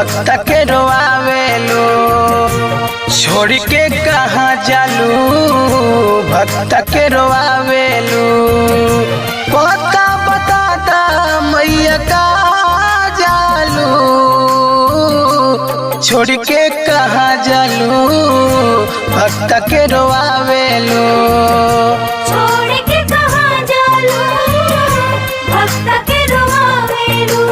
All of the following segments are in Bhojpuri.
भक्त के रोआवेलू। छोड़ के कहाँ जालू भक्त के रोआवेलू। पता बताता मैया का जालू। छोड़ के कहाँ जालू भक्त के रोआवेलू। छोड़ के कहाँ जालू भक्त के रोआवेलू।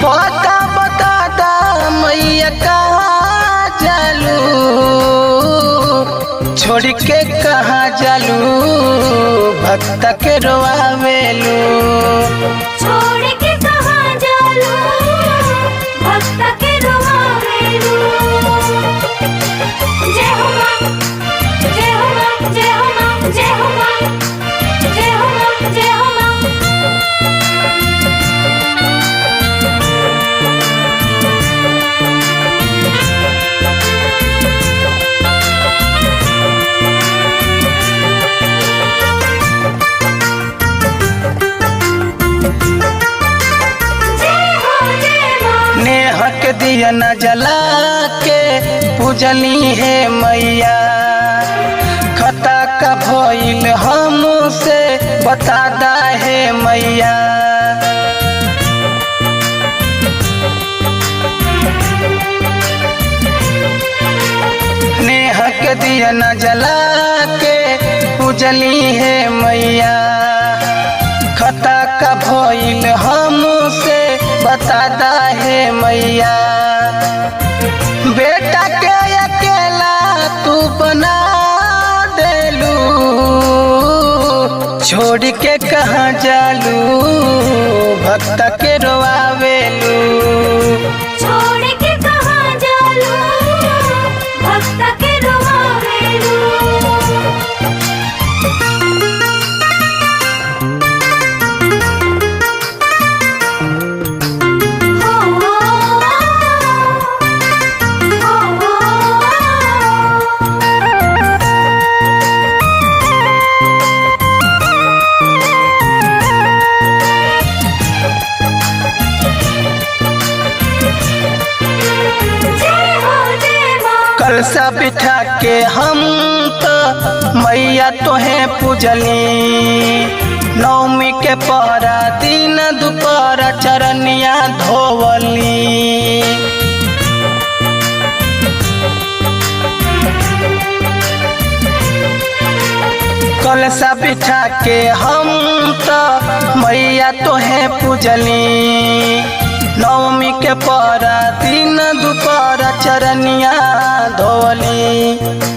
पता बताता मैया का जालू। छोड़ के कहाँ जालू भक्त के रोआवेलू। छोड़ के कहाँ जालू भक्त के रोआवेलू। जय हो माँ, जय हो माँ, जय हो माँ, जय हो माँ, जय हो माँ, जय हो माँ। नेह के दिया न जला के पूजली है मैया। खता का भइल हमसे बता दा है मैया। नेह के दिया न जला के पूजली है मैया। खता का भइल हमसे बता दा है मैया। बेटा के अकेला तू बना देलू। छोड़ के कहाँ जालू भक्त के रोआवेलू। छोड़ के कहाँ जालू भक्त के रोआवेलू। कलसा बिठा के हम तो मैया तोहे पूजली। नवमी के पहरा दिन दोपहर चरनिया धोवली। कलसा बिठा के हम तो मैया तोहे पूजली। नवमी के पहरा दिन दोपहर चरनिया धोवली।